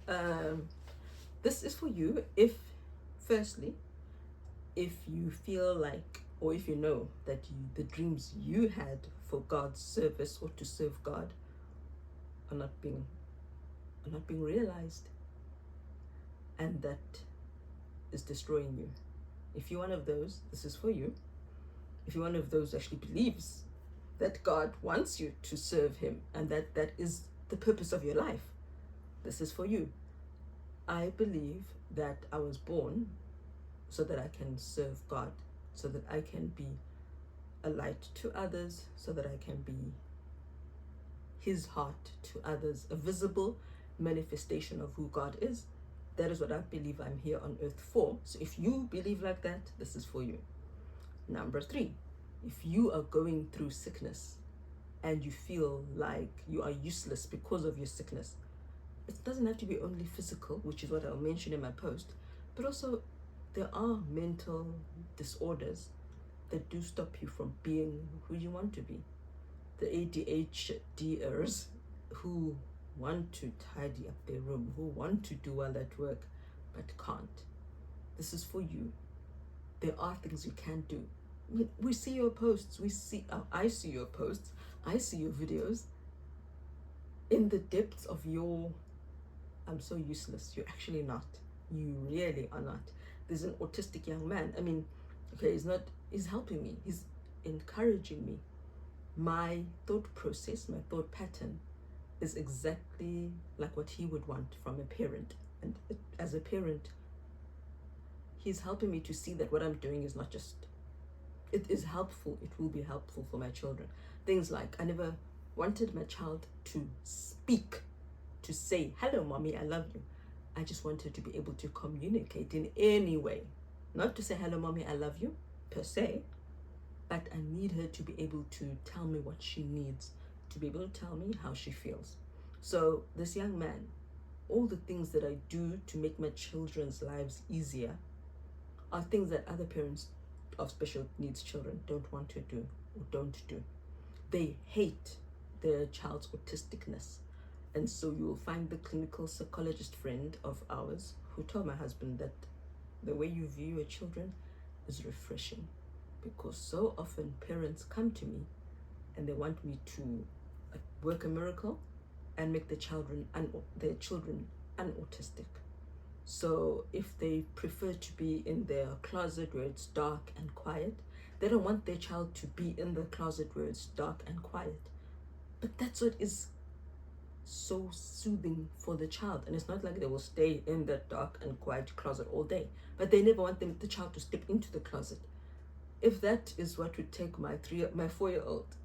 Um, this is for you if, firstly, if you feel like, or if you know that the dreams you had for God's service or to serve God are not being realized, and that is destroying you. If you're one of those, this is for you. If you're one of those who actually believes that God wants you to serve Him and that is the purpose of your life, this is for you. I believe that I was born so that I can serve God, so that I can be a light to others, so that I can be His heart to others, a visible manifestation of who God is. That is what I believe I'm here on earth for. So if you believe like that, this is for you. Number 3, if you are going through sickness and you feel like you are useless because of your sickness, it doesn't have to be only physical, which is what I'll mention in my post, but also there are mental disorders that do stop you from being who you want to be. The ADHDers who want to tidy up their room, who want to do all that work, but can't. This is for you. There are things you can do. We see your posts. I see your posts. I see your videos. In the depths of your, I'm so useless. You're actually not. You really are not. There's an autistic young man. He's helping me. He's encouraging me. My thought process, my thought pattern is exactly like what he would want from a parent. And as a parent, he's helping me to see that what I'm doing is not just, it is helpful. It will be helpful for my children. Things like, I never wanted my child to speak, to say, hello, mommy, I love you. I just wanted to be able to communicate in any way. Not to say, hello, mommy, I love you, per se, but I need her to be able to tell me what she needs, to be able to tell me how she feels. So this young man, all the things that I do to make my children's lives easier are things that other parents of special needs children don't want to do or don't do. They hate their child's autisticness. And so you will find the clinical psychologist friend of ours who told my husband that the way you view your children is refreshing, because so often parents come to me and they want me to work a miracle and make their children unautistic. So if they prefer to be in their closet where it's dark and quiet, they don't want their child to be in the closet where it's dark and quiet. But that's what is so soothing for the child. And it's not like they will stay in that dark and quiet closet all day, but they never want the child to step into the closet. If that is what would take my 4-year-old,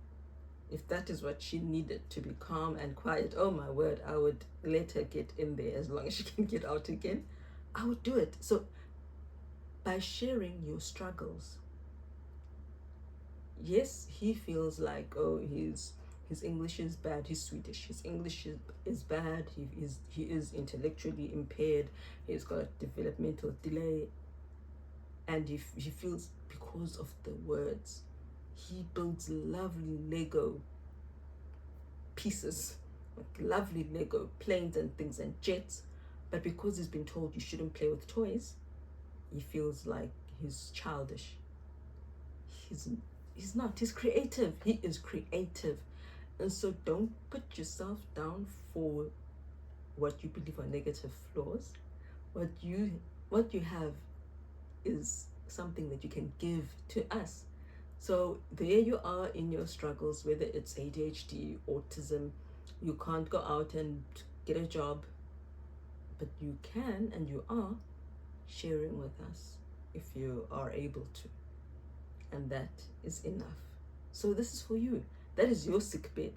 if that is what she needed to be calm and quiet, oh my word, I would let her get in there as long as she can get out again. I would do it. So by sharing your struggles, yes, he feels like, oh, his English is bad, he's Swedish, his English is bad, he is intellectually impaired, he's got a developmental delay, and he feels because of the words, he builds lovely Lego pieces, like lovely Lego planes and things and jets, but because he's been told you shouldn't play with toys, he feels like he's childish. He's not. He's creative. He is creative. And so don't put yourself down for what you believe are negative flaws. What you have is something that you can give to us. So there you are in your struggles, whether it's ADHD, autism, you can't go out and get a job, but you can and you are sharing with us if you are able to. And that is enough. So this is for you. That is your sickbed.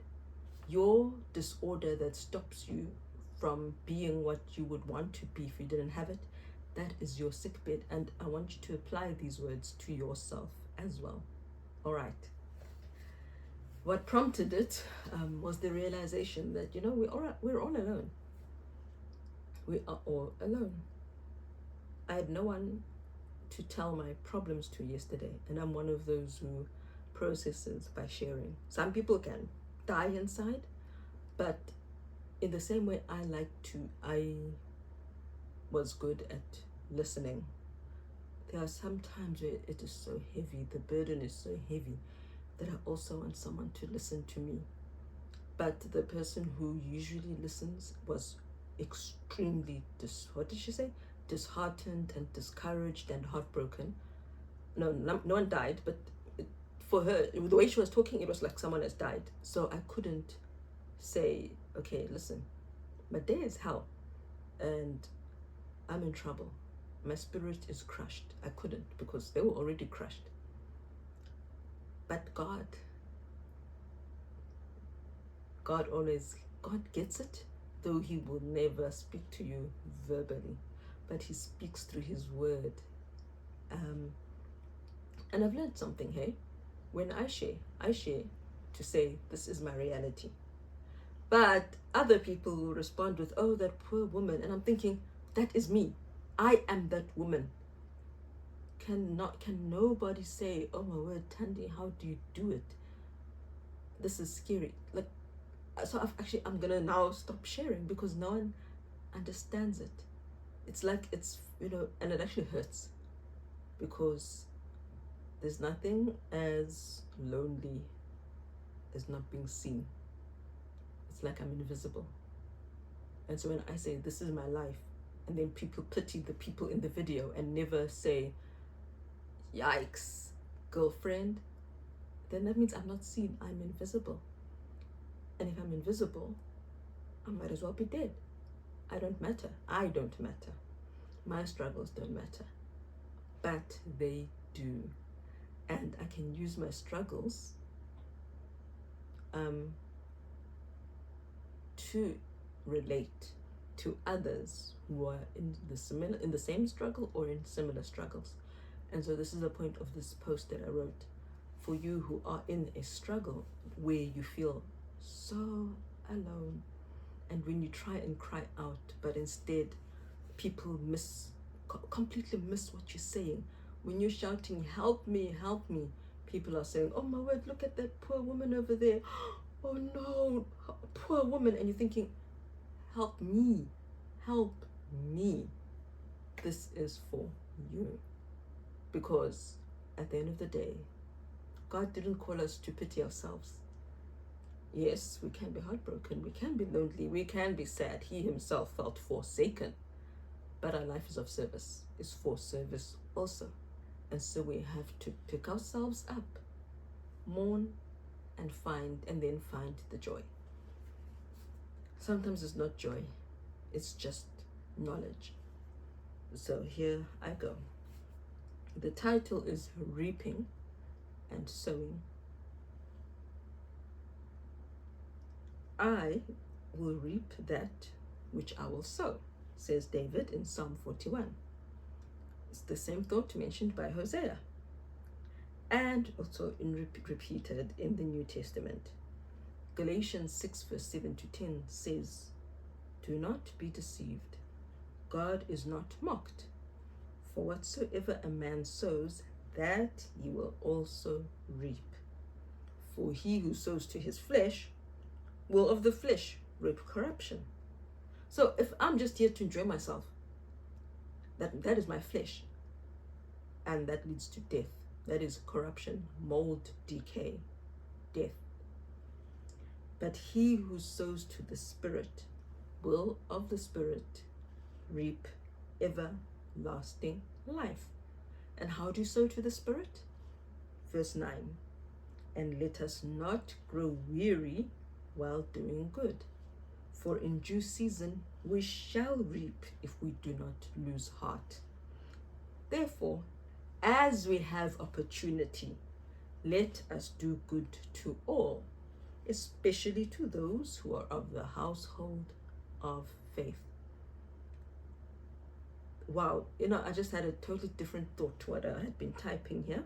Your disorder that stops you from being what you would want to be if you didn't have it, that is your sickbed. And I want you to apply these words to yourself as well. All right. What prompted it was the realization that, we're all alone. We are all alone. I had no one to tell my problems to yesterday, and I'm one of those who processes by sharing. Some people can die inside, but in the same way I was good at listening. There are some times where it is so heavy, the burden is so heavy, that I also want someone to listen to me. But the person who usually listens was extremely, what did she say? Disheartened and discouraged and heartbroken. No one died, but for her, the way she was talking, it was like someone has died. So I couldn't say, okay, listen, my day is hell and I'm in trouble. My spirit is crushed. I couldn't, because they were already crushed. But God gets it, though he will never speak to you verbally, but he speaks through his word. And I've learned something, hey? When I share to say, this is my reality. But other people will respond with, oh, that poor woman. And I'm thinking, that is me. I am that woman. Can nobody say, oh my word, Tandy, how do you do it? This is scary. Like, so I'm gonna now stop sharing, because no one understands it. It's like, it's, and it actually hurts, because there's nothing as lonely as not being seen. It's like I'm invisible. And so when I say, this is my life, and then people pity the people in the video and never say, yikes, girlfriend, then that means I'm not seen. I'm invisible. And if I'm invisible, I might as well be dead. I don't matter. I don't matter. My struggles don't matter. But they do. And I can use my struggles to relate to others who are in the same struggle or in similar struggles. And so this is the point of this post that I wrote. For you who are in a struggle where you feel so alone, and when you try and cry out, but instead people completely miss what you're saying. When you're shouting, help me, people are saying, oh my word, look at that poor woman over there. Oh no, poor woman. And you're thinking, help me. This is for you. Because at the end of the day, God didn't call us to pity ourselves. Yes, we can be heartbroken, we can be lonely, we can be sad. He himself felt forsaken. But our life is of service, is for service also. And so we have to pick ourselves up, mourn, and then find the joy. Sometimes it's not joy, it's just knowledge. So here I go. The title is Reaping and Sowing. I will reap that which I will sow, says David in Psalm 41. It's the same thought mentioned by Hosea, and also repeated in the New Testament. Galatians 6 verse 7 to 10 says, do not be deceived. God is not mocked. For whatsoever a man sows, that he will also reap. For he who sows to his flesh will of the flesh reap corruption. So if I'm just here to enjoy myself, that is my flesh, and that leads to death. That is corruption, mold, decay, death. But he who sows to the Spirit will of the Spirit reap everlasting life. And how do you sow to the Spirit? Verse 9, and let us not grow weary while doing good, for in due season we shall reap if we do not lose heart. Therefore, as we have opportunity, let us do good to all, especially to those who are of the household of faith. Wow, I just had a totally different thought to what I had been typing here,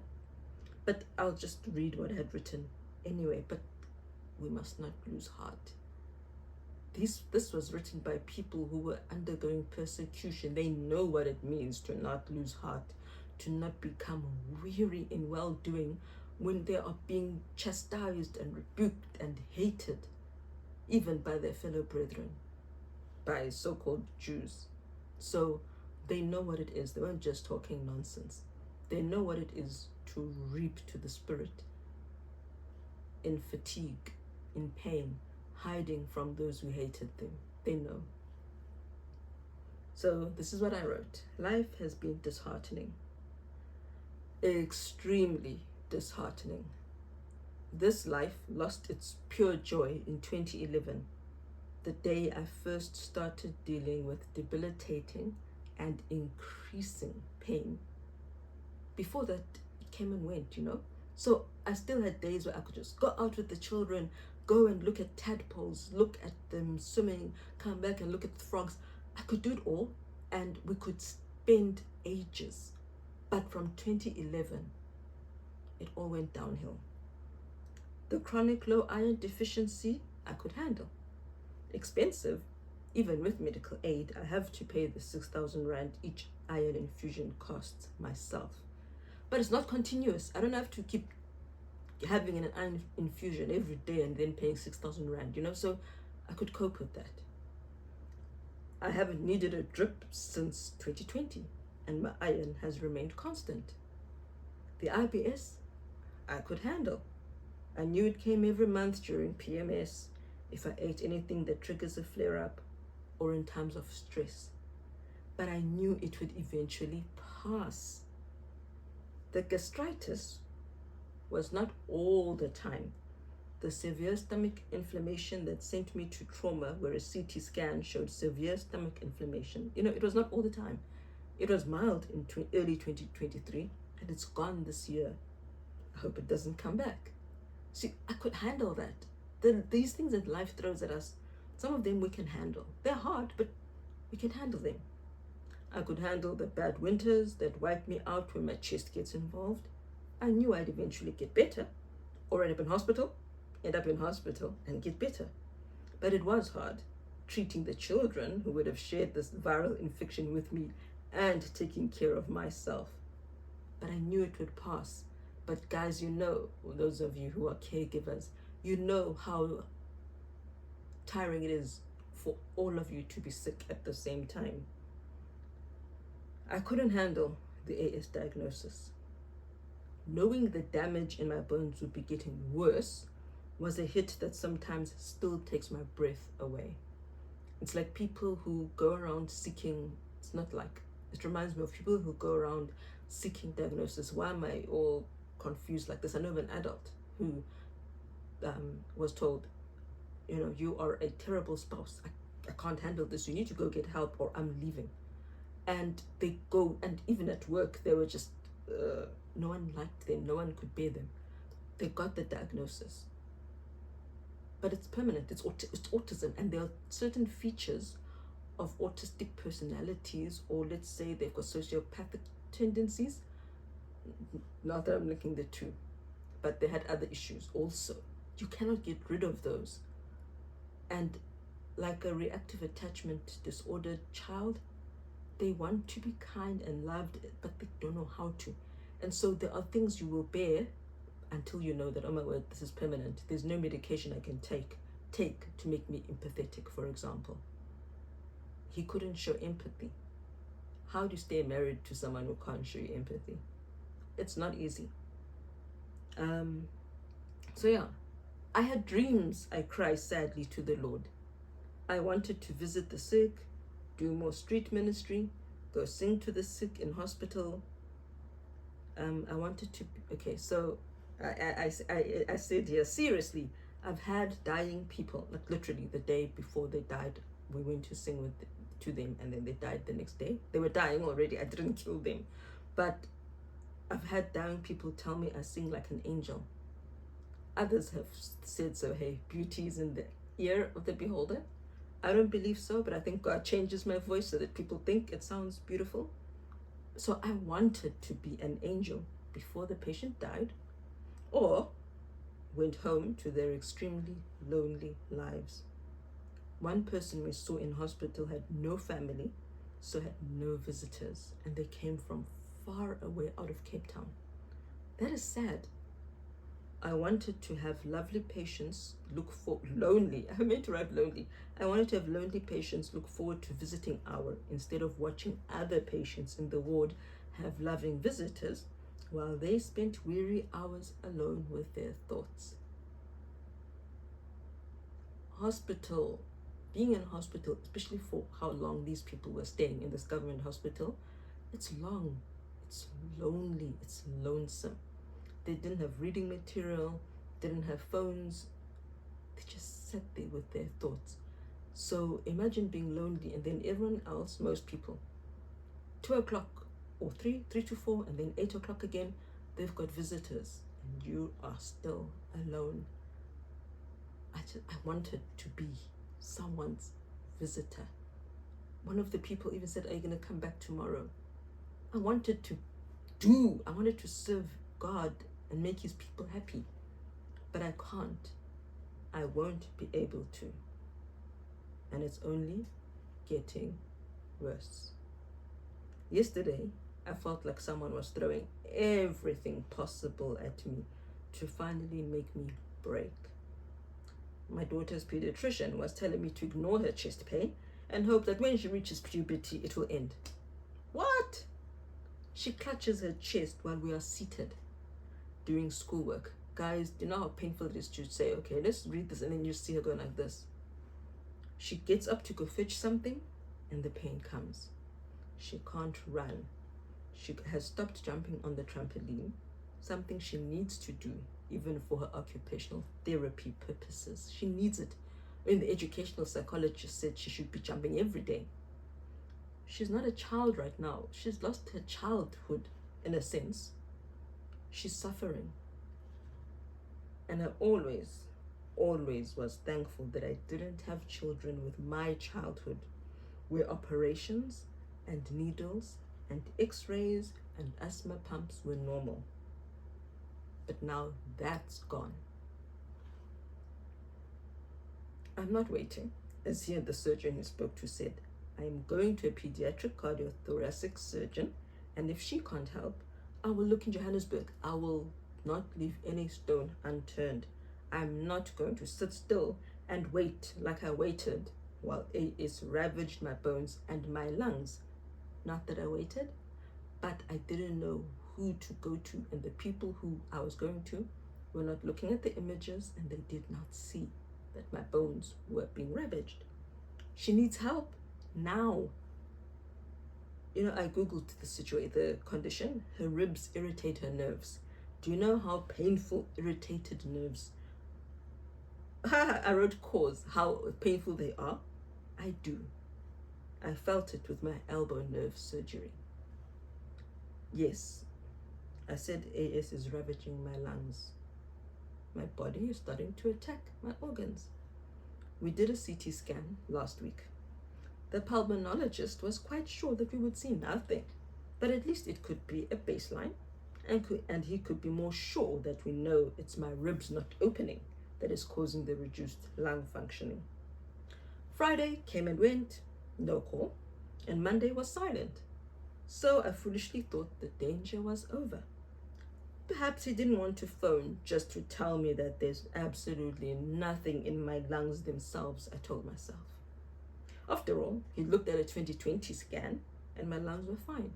but I'll just read what I had written anyway. But we must not lose heart. This was written by people who were undergoing persecution. They know what it means to not lose heart, to not become weary in well-doing when they are being chastised and rebuked and hated, even by their fellow brethren, by so-called Jews. So They know what it is. They weren't just talking nonsense. They know what it is to reap to the spirit in fatigue, in pain, hiding from those who hated them. They know. So this is what I wrote. Life has been disheartening. Extremely disheartening. This life lost its pure joy in 2011, the day I first started dealing with debilitating and increasing pain. Before that, it came and went, So I still had days where I could just go out with the children, go and look at tadpoles, look at them swimming, come back and look at the frogs. I could do it all, and we could spend ages. But from 2011, it all went downhill. The chronic low iron deficiency, I could handle. Expensive, even with medical aid. I have to pay the 6,000 Rand each iron infusion costs myself. But it's not continuous. I don't have to keep having an iron infusion every day and then paying 6,000 Rand, so I could cope with that. I haven't needed a drip since 2020, and my iron has remained constant. The IBS, I could handle. I knew it came every month during PMS, if I ate anything that triggers a flare-up, or in times of stress. But I knew it would eventually pass. The gastritis was not all the time. The severe stomach inflammation that sent me to trauma, where a CT scan showed severe stomach inflammation, it was not all the time. It was mild in early 2023, and it's gone this year. I hope it doesn't come back. See, I could handle that. These things that life throws at us, some of them we can handle. They're hard, but we can handle them. I could handle the bad winters that wipe me out when my chest gets involved. I knew I'd eventually get better, or end up in hospital, and get better. But it was hard, treating the children who would have shared this viral infection with me and taking care of myself. But I knew it would pass. But guys, those of you who are caregivers, you know how tiring it is for all of you to be sick at the same time. I couldn't handle the AS diagnosis. Knowing the damage in my bones would be getting worse was a hit that sometimes still takes my breath away. It's like people who go around seeking, it reminds me of people who go around seeking diagnosis. Why am I all confused like this? I know of an adult who was told, you are a terrible spouse. I can't handle this. You need to go get help or I'm leaving. And they go, and even at work, they were just, no one liked them. No one could bear them. They got the diagnosis. But it's permanent. It's autism. And there are certain features of autistic personalities, or let's say they've got sociopathic tendencies. Not that I'm linking the two, but they had other issues also. You cannot get rid of those. And like a reactive attachment disordered child, they want to be kind and loved, but they don't know how to. And so there are things you will bear until you know that, oh my word, this is permanent. There's no medication I can take to make me empathetic, for example. He couldn't show empathy. How do you stay married to someone who can't show you empathy? It's not easy. So yeah, I had dreams. I cry sadly to the Lord. I wanted to visit the sick, do more street ministry, go sing to the sick in hospital. I wanted to, okay, so I said here, seriously, I've had dying people, like literally the day before they died, we went to sing to them, and then they died the next day. They were dying already. I didn't kill them. But I've had dying people tell me I sing like an angel. Others have said so, hey, beauty is in the ear of the beholder. I don't believe so, but I think God changes my voice so that people think it sounds beautiful. So I wanted to be an angel before the patient died or went home to their extremely lonely lives. One person we saw in hospital had no family, so had no visitors, and they came from far away out of Cape Town. That is sad. I wanted to have lovely patients look for lonely. I meant to write lonely. I wanted to have lonely patients look forward to visiting our instead of watching other patients in the ward have loving visitors while they spent weary hours alone with their thoughts. Hospital, being in hospital, especially for how long these people were staying in this government hospital, it's long, it's lonely, it's lonesome. They didn't have reading material, didn't have phones, they just sat there with their thoughts. So imagine being lonely, and then everyone else, most people, 2 o'clock or 3 to 4, and then 8 o'clock again, they've got visitors, and you are still alone. I wanted to be someone's visitor. One of the people even said, "Are you going to come back tomorrow?" I wanted to serve God and make his people happy, but I can't. I won't be able to, and it's only getting worse. Yesterday, I felt like someone was throwing everything possible at me to finally make me break. My daughter's pediatrician was telling me to ignore her chest pain and hope that when she reaches puberty, it will end. What? She clutches her chest while we are seated doing schoolwork. Guys, do you know how painful it is to say, okay, let's read this, and then you see her going like this? She gets up to go fetch something, and the pain comes. She can't run. She has stopped jumping on the trampoline, something she needs to do, even for her occupational therapy purposes. She needs it. When the educational psychologist said she should be jumping every day. She's not a child right now. She's lost her childhood, in a sense. She's suffering. And I always was thankful that I didn't have children with my childhood, where operations and needles and x-rays and asthma pumps were normal. But now that's gone. I'm not waiting, as here the surgeon he spoke to said. I am going to a pediatric cardiothoracic surgeon, and if she can't help, I will look in Johannesburg. I will not leave any stone unturned. I'm not going to sit still and wait like I waited while AS ravaged my bones and my lungs. Not that I waited, but I didn't know who to go to, and the people who I was going to were not looking at the images, and they did not see that my bones were being ravaged. She needs help now. You know, I googled the condition. Her ribs irritate her nerves. Do you know how painful irritated nerves? I wrote cause, how painful they are. I do. I felt it with my elbow nerve surgery. Yes, I said AS is ravaging my lungs. My body is starting to attack my organs. We did a CT scan last week. The pulmonologist was quite sure that we would see nothing, but at least it could be a baseline, and he could be more sure that we know it's my ribs not opening that is causing the reduced lung functioning. Friday came and went, no call, and Monday was silent. So I foolishly thought the danger was over. Perhaps he didn't want to phone just to tell me that there's absolutely nothing in my lungs themselves, I told myself. After all, he looked at a 2020 scan and my lungs were fine.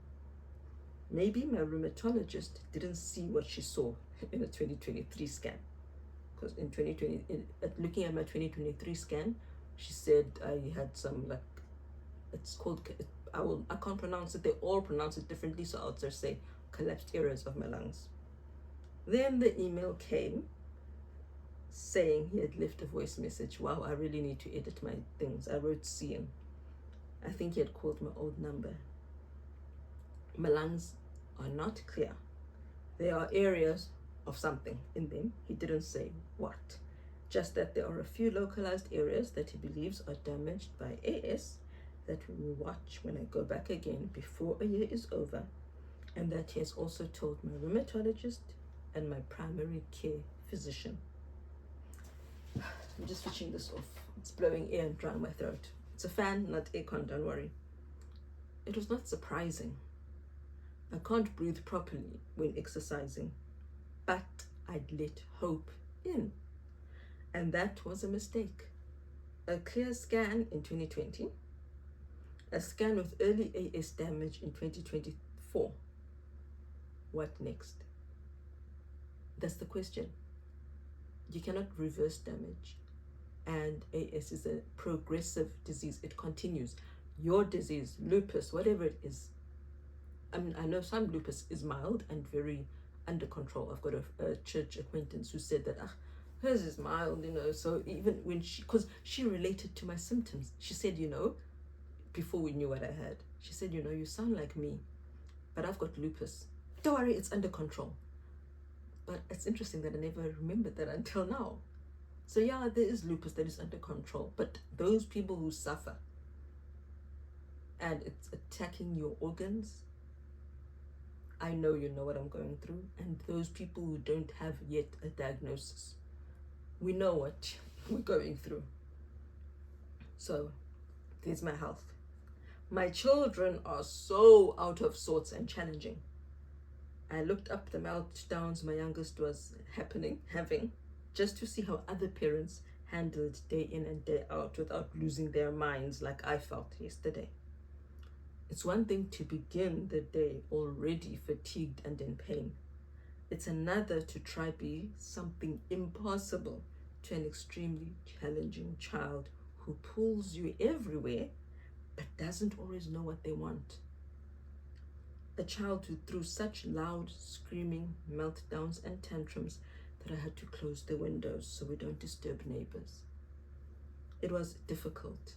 Maybe my rheumatologist didn't see what she saw in a 2023 scan. Because in 2020, looking at my 2023 scan, she said I had some, like, it's called, I can't pronounce it, they all pronounce it differently, so I'll just say collapsed areas of my lungs. Then the email came saying he had left a voice message. Wow, I really need to edit my things. I wrote Cian. I think he had called my old number. My lungs are not clear. There are areas of something in them. He didn't say what. Just that there are a few localized areas that he believes are damaged by AS that we will watch when I go back again before a year is over, and that he has also told my rheumatologist and my primary care physician. I'm just switching this off. It's blowing air and drying my throat. It's a fan, not aircon, don't worry. It was not surprising. I can't breathe properly when exercising, but I'd let hope in. And that was a mistake. A clear scan in 2020, a scan with early AS damage in 2024. What next? That's the question. You cannot reverse damage. And AS is a progressive disease. It continues. Your disease, lupus, whatever it is. I mean, I know some lupus is mild and very under control. I've got a church acquaintance who said that, hers is mild, so even when because she related to my symptoms. She said, before we knew what I had, she said, you sound like me, but I've got lupus. Don't worry, it's under control. But it's interesting that I never remembered that until now. So yeah, there is lupus that is under control, but those people who suffer and it's attacking your organs, I know you know what I'm going through. And those people who don't have yet a diagnosis, we know what we're going through. So there's my health. My children are so out of sorts and challenging. I looked up the meltdowns my youngest was having, just to see how other parents handled day in and day out without losing their minds like I felt yesterday. It's one thing to begin the day already fatigued and in pain. It's another to try be something impossible to an extremely challenging child who pulls you everywhere but doesn't always know what they want. A child who threw such loud screaming, meltdowns and tantrums that I had to close the windows so we don't disturb neighbors. It was difficult.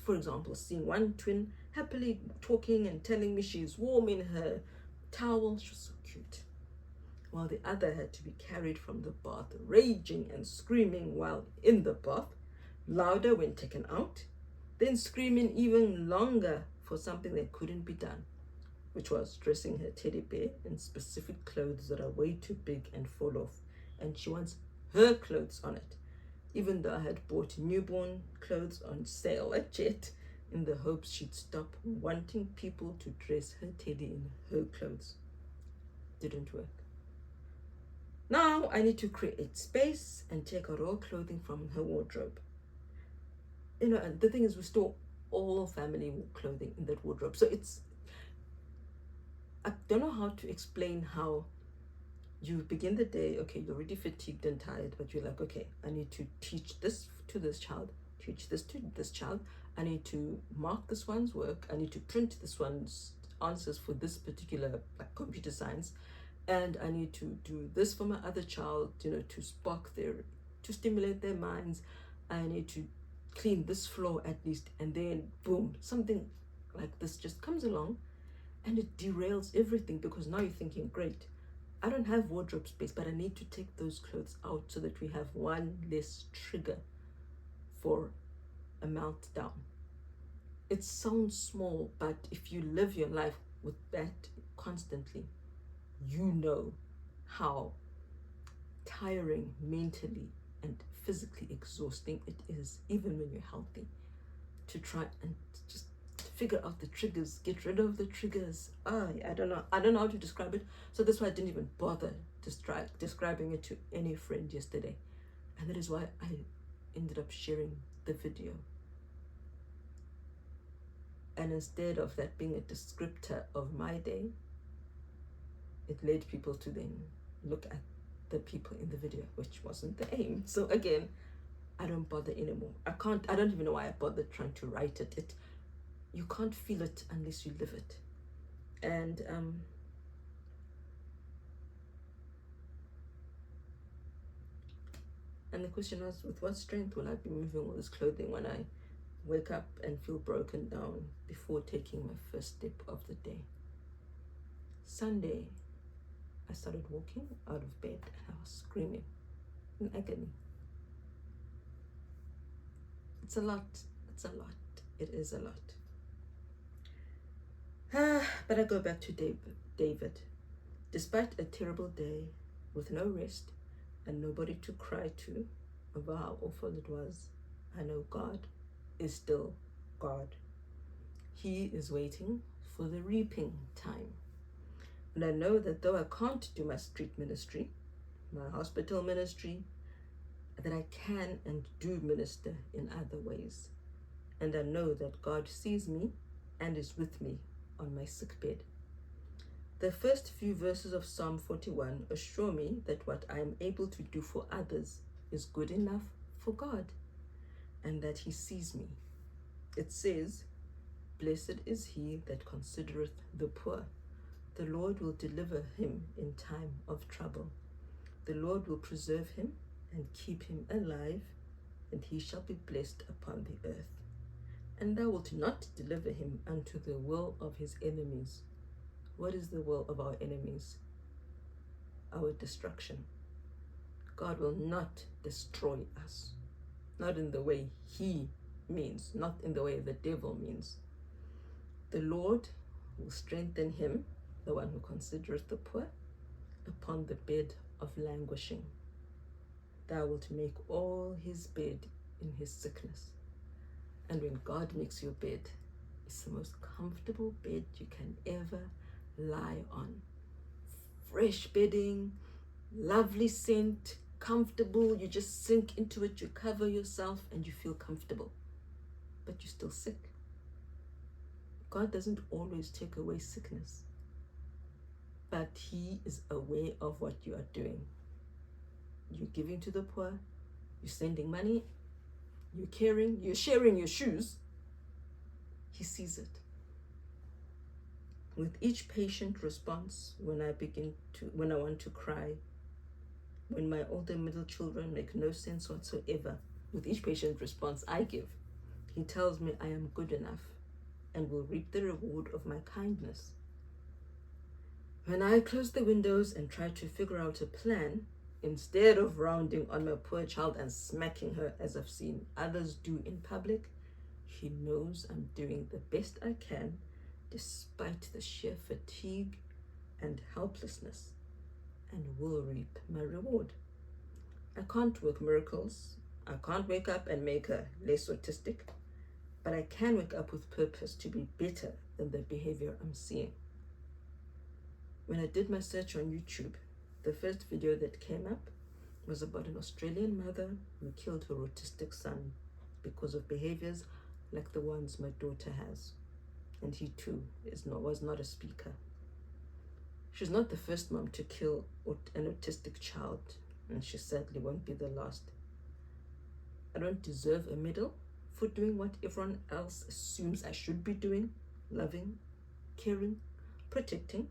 For example, seeing one twin happily talking and telling me she's warm in her towel. She was so cute. While the other had to be carried from the bath, raging and screaming while in the bath, louder when taken out, then screaming even longer for something that couldn't be done, which was dressing her teddy bear in specific clothes that are way too big and fall off, and she wants her clothes on it, even though I had bought newborn clothes on sale at Jet in the hopes she'd stop wanting people to dress her teddy in her clothes. Didn't work. Now I need to create space and take out all clothing from her wardrobe. And the thing is, we store all family clothing in that wardrobe. So I don't know how to explain how you begin the day, okay, you're already fatigued and tired, but you're like, okay, I need to teach this to this child, teach this to this child. I need to mark this one's work. I need to print this one's answers for this particular computer science. And I need to do this for my other child, to stimulate their minds. I need to clean this floor at least. And then boom, something like this just comes along and it derails everything, because now you're thinking, great, I don't have wardrobe space, but I need to take those clothes out so that we have one less trigger for a meltdown. It sounds small, but if you live your life with that constantly, you know how tiring mentally and physically exhausting it is, even when you're healthy, to try and just figure out the triggers, get rid of the triggers. I don't know how to describe it. So that's why I didn't even bother describing it to any friend yesterday. And that is why I ended up sharing the video. And instead of that being a descriptor of my day, it led people to then look at the people in the video, which wasn't the aim. So again, I don't bother anymore. I don't even know why I bothered trying to write it. You can't feel it unless you live it. And the question was, with what strength will I be moving all this clothing when I wake up and feel broken down before taking my first step of the day? Sunday, I started walking out of bed and I was screaming in agony. It's a lot. It is a lot. But I go back to David. Despite a terrible day with no rest and nobody to cry to over how awful it was, I know God is still God. He is waiting for the reaping time. And I know that though I can't do my street ministry, my hospital ministry, that I can and do minister in other ways. And I know that God sees me and is with me on my sickbed. The first few verses of Psalm 41 assure me that what I am able to do for others is good enough for God, and that He sees me. It says, "Blessed is he that considereth the poor. The Lord will deliver him in time of trouble. The Lord will preserve him and keep him alive, and he shall be blessed upon the earth. And thou wilt not deliver him unto the will of his enemies." What is the will of our enemies? Our destruction. God will not destroy us. Not in the way He means, not in the way the devil means. The Lord will strengthen him, the one who considereth the poor, upon the bed of languishing. Thou wilt make all his bed in his sickness. And when God makes your bed, it's the most comfortable bed you can ever lie on. Fresh bedding, lovely scent, comfortable. You just sink into it, you cover yourself, and you feel comfortable. But you're still sick. God doesn't always take away sickness, but He is aware of what you are doing. You're giving to the poor, you're sending money, you're caring, you're sharing your shoes. He sees it. With each patient response, when I want to cry, when my older middle children make no sense whatsoever, with each patient response I give, He tells me I am good enough and will reap the reward of my kindness. When I close the windows and try to figure out a plan, instead of rounding on my poor child and smacking her as I've seen others do in public, He knows I'm doing the best I can despite the sheer fatigue and helplessness, and will reap my reward. I can't work miracles. I can't wake up and make her less autistic, but I can wake up with purpose to be better than the behavior I'm seeing. When I did my search on YouTube, the first video that came up was about an Australian mother who killed her autistic son because of behaviors like the ones my daughter has. And he too was not a speaker. She's not the first mom to kill an autistic child, and she sadly won't be the last. I don't deserve a medal for doing what everyone else assumes I should be doing: loving, caring, protecting.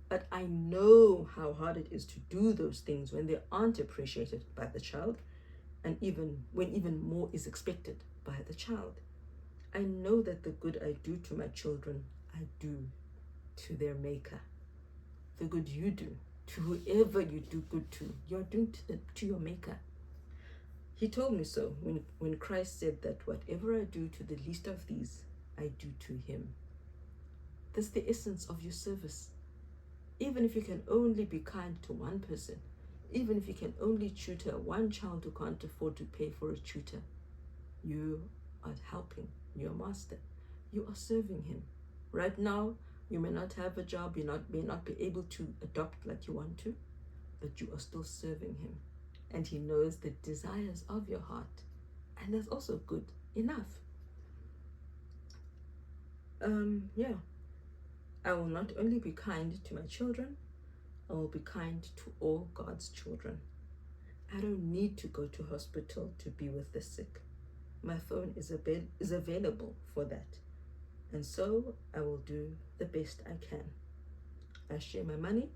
But I know how hard it is to do those things when they aren't appreciated by the child, and when even more is expected by the child. I know that the good I do to my children, I do to their maker. The good you do to whoever you do good to, you're doing to your maker. He told me so when Christ said that whatever I do to the least of these, I do to Him. That's the essence of your service. Even if you can only be kind to one person, even if you can only tutor one child who can't afford to pay for a tutor, you are helping your master. You are serving Him. Right now, you may not have a job, you may not be able to adopt like you want to, but you are still serving Him. And He knows the desires of your heart. And that's also good enough. I will not only be kind to my children, I will be kind to all God's children. I don't need to go to hospital to be with the sick. My phone is available for that. And so I will do the best I can. I share my money,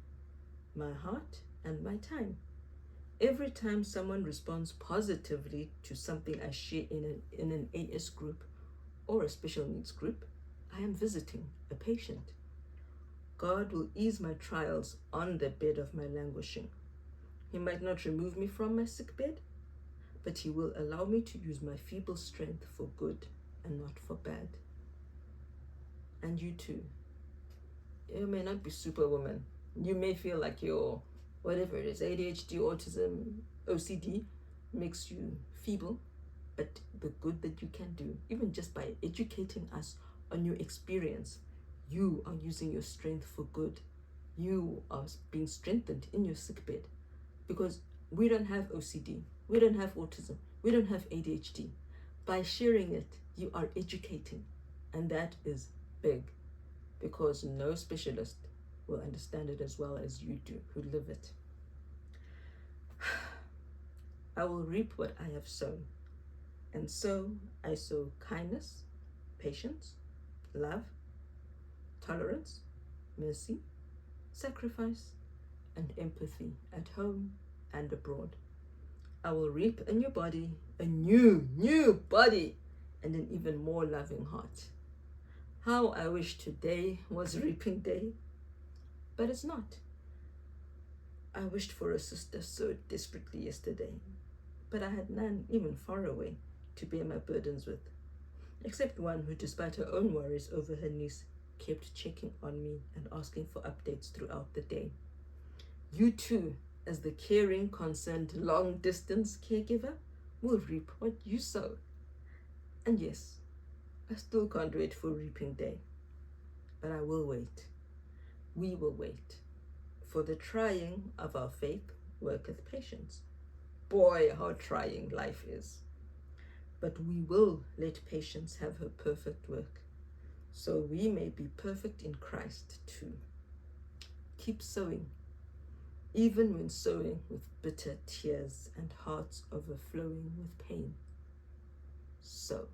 my heart, and my time. Every time someone responds positively to something I share in an AS group or a special needs group, I am visiting a patient. God will ease my trials on the bed of my languishing. He might not remove me from my sick bed, but He will allow me to use my feeble strength for good and not for bad. And you too. You may not be superwoman. You may feel like your, whatever it is, ADHD, autism, OCD, makes you feeble, but the good that you can do, even just by educating us on your experience, you are using your strength for good. You are being strengthened in your sickbed because we don't have OCD, we don't have autism, we don't have ADHD. By sharing it, you are educating, and that is big, because no specialist will understand it as well as you do who live it. I will reap what I have sown, and so I sow kindness, patience, love, tolerance, mercy, sacrifice, and empathy at home and abroad. I will reap a new body, a new body, and an even more loving heart. How I wish today was reaping day, but it's not. I wished for a sister so desperately yesterday, but I had none, even far away, to bear my burdens with, except one who, despite her own worries over her niece, kept checking on me and asking for updates throughout the day. You too, as the caring, concerned, long-distance caregiver, will reap what you sow. And yes, I still can't wait for reaping day, but I will wait. We will wait, for the trying of our faith worketh patience. Boy, how trying life is. But we will let patience have her perfect work, so we may be perfect in Christ too. Keep sowing, even when sowing with bitter tears and hearts overflowing with pain. Sow.